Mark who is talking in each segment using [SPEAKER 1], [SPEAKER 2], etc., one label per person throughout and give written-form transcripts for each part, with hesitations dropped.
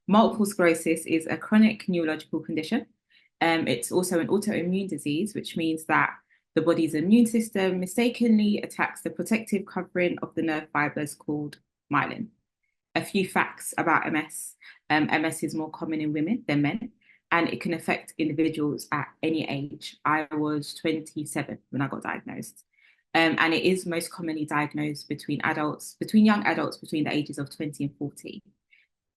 [SPEAKER 1] Multiple sclerosis is a chronic neurological condition. It's also an autoimmune disease, which means that the body's immune system mistakenly attacks the protective covering of the nerve fibers called myelin. A few facts about MS. MS is more common in women than men, and it can affect individuals at any age. I was 27 when I got diagnosed. And it is most commonly diagnosed between young adults between the ages of 20 and 40.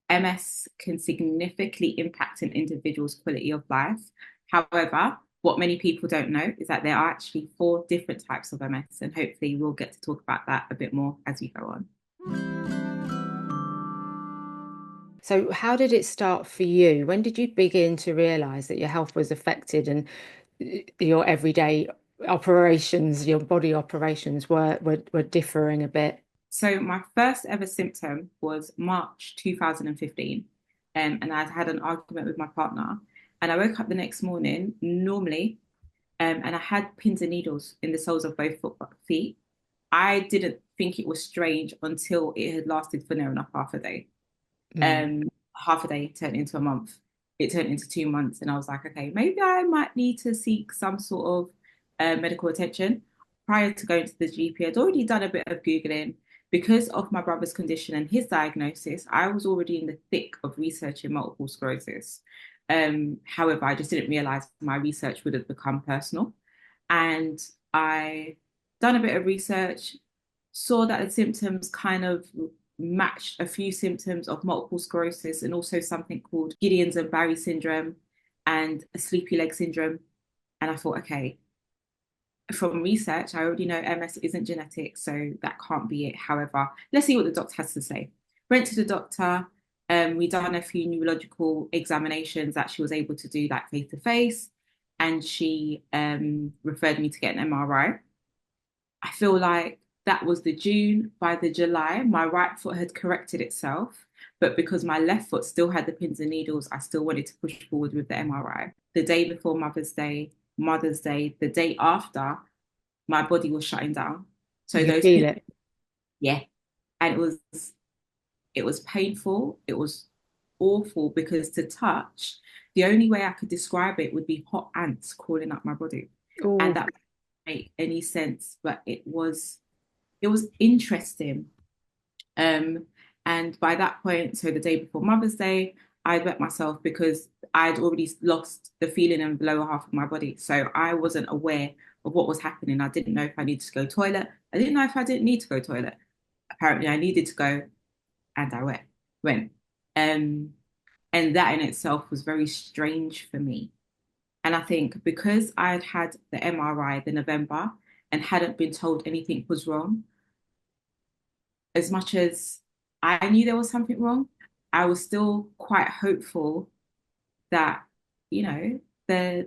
[SPEAKER 1] MS can significantly impact an individual's quality of life. However, what many people don't know is that there are actually four different types of MS, and hopefully we'll get to talk about that a bit more as we go on.
[SPEAKER 2] So, how did it start for you? When did you begin to realize that your health was affected and your everyday operations, your body operations were differing a bit?
[SPEAKER 1] So my first ever symptom was March 2015, and I'd had an argument with my partner, and I woke up the next morning normally, and I had pins and needles in the soles of both feet. I didn't think it was strange until it had lasted for near enough half a day.
[SPEAKER 2] Mm.
[SPEAKER 1] Um, Half a day turned into a month. It turned into 2 months, and I was like, okay, maybe I might need to seek some sort of medical attention. Prior to going to the GP, I'd already done a bit of Googling. Because of my brother's condition and his diagnosis, I was already in the thick of researching multiple sclerosis. However, I just didn't realize my research would have become personal. And I done a bit of research, saw that the symptoms kind of matched a few symptoms of multiple sclerosis and also something called Gideon's and Barry syndrome and a sleepy leg syndrome. And I thought, okay, from research, I already know MS isn't genetic, so that can't be it. However, let's see what the doctor has to say. Went to the doctor. We done a few neurological examinations that she was able to do like face to face, and she referred me to get an MRI. I feel like that was the June. By the July, my right foot had corrected itself, but because my left foot still had the pins and needles, I still wanted to push forward with the MRI. The day before Mother's Day, the day after, my body was shutting down. So
[SPEAKER 2] You could
[SPEAKER 1] those
[SPEAKER 2] feel
[SPEAKER 1] pins,
[SPEAKER 2] it.
[SPEAKER 1] yeah, and it was painful. It was awful because to touch, the only way I could describe it would be hot ants crawling up my body, and
[SPEAKER 2] Oh,
[SPEAKER 1] that didn't make any sense. But it was interesting. Um, and by that point, so the day before Mother's Day, I wet myself because I'd already lost the feeling in the lower half of my body. So I wasn't aware of what was happening. I didn't know if I needed to go toilet. I didn't know if I didn't need to go toilet. Apparently, I needed to go, and went. Um, and that in itself was very strange for me. And I think because I'd had the MRI the November and hadn't been told anything was wrong, as much as I knew there was something wrong, I was still quite hopeful that, the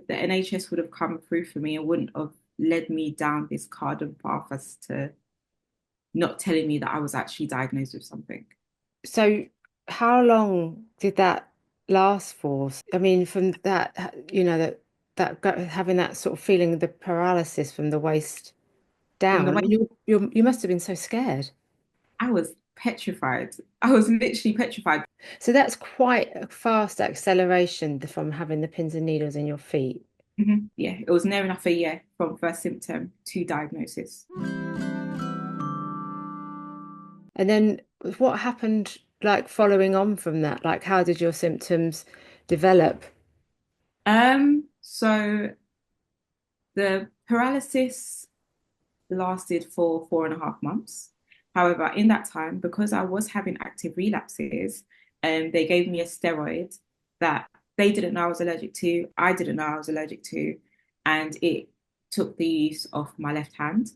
[SPEAKER 1] NHS would have come through for me and wouldn't have led me down this garden path as to not telling me that I was actually diagnosed with something.
[SPEAKER 2] so how long did that last for? I mean, from that, having that sort of feeling of the paralysis from the waist
[SPEAKER 1] From
[SPEAKER 2] down.
[SPEAKER 1] the
[SPEAKER 2] I
[SPEAKER 1] way
[SPEAKER 2] mean, you must have been so scared.
[SPEAKER 1] I was petrified, I was literally petrified.
[SPEAKER 2] So that's quite a fast acceleration from having the pins and needles in your feet.
[SPEAKER 1] Yeah, it was near enough a year from first symptom to diagnosis.
[SPEAKER 2] And then what happened, like following on from that? Like, how did your symptoms develop?
[SPEAKER 1] So the paralysis lasted for 4.5 months. However, in that time, because I was having active relapses, they gave me a steroid that they didn't know I was allergic to. I didn't know I was allergic to, and it took the use of my left hand.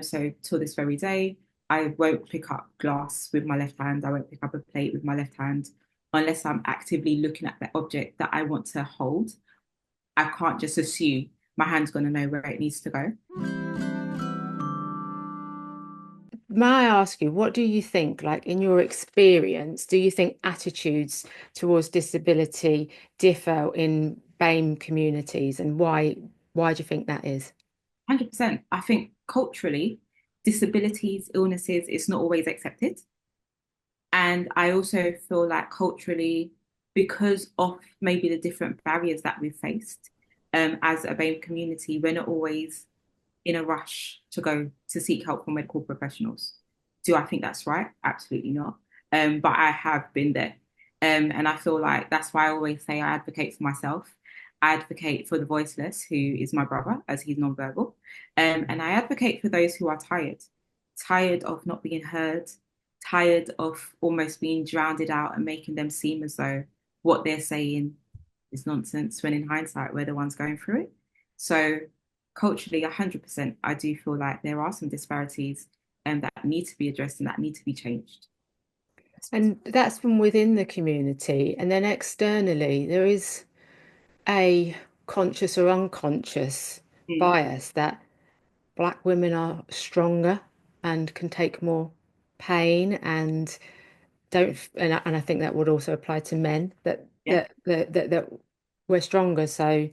[SPEAKER 1] So till this very day, I won't pick up glass with my left hand. I won't pick up a plate with my left hand unless I'm actively looking at the object that I want to hold. I can't just assume my hand's going to know where it needs to go.
[SPEAKER 2] May I ask you, what do you think, like in your experience, do you think attitudes towards disability differ in BAME communities and why do you think that is?
[SPEAKER 1] 100%. I think culturally, disabilities, illnesses, it's not always accepted. And I also feel like culturally, because of maybe the different barriers that we've faced as a BAME community, we're not always in a rush to go to seek help from medical professionals. Do I think that's right? Absolutely not. But I have been there. And I feel like that's why I always say I advocate for myself. I advocate for the voiceless, who is my brother, as he's nonverbal. And I advocate for those who are tired, tired of not being heard, tired of almost being drowned out and making them seem as though what they're saying is nonsense when in hindsight we're the ones going through it. So culturally, 100%, I do feel like there are some disparities that need to be addressed and that need to be changed.
[SPEAKER 2] And that's from within the community. And then externally, there is a conscious or unconscious
[SPEAKER 1] Mm,
[SPEAKER 2] bias that Black women are stronger and can take more pain and don't, and I think that would also apply to men that
[SPEAKER 1] yeah,
[SPEAKER 2] we're stronger, so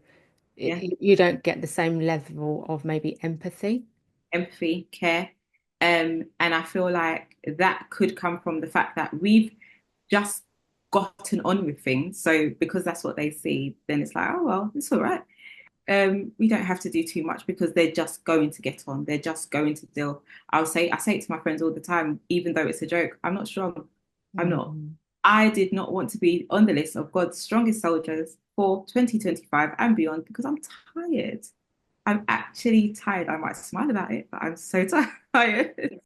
[SPEAKER 1] yeah.
[SPEAKER 2] you don't get the same level of maybe empathy.
[SPEAKER 1] Empathy, care. And I feel like that could come from the fact that we've just gotten on with things. So because that's what they see, then it's like, oh well, it's all right. We don't have to do too much because they're just going to get on. They're just going to deal. I say it to my friends all the time, even though it's a joke. I'm not strong. I'm not.
[SPEAKER 2] Mm.
[SPEAKER 1] I did not want to be on the list of God's strongest soldiers for 2025 and beyond because I'm tired. I'm actually tired. I might smile about it, but I'm so tired.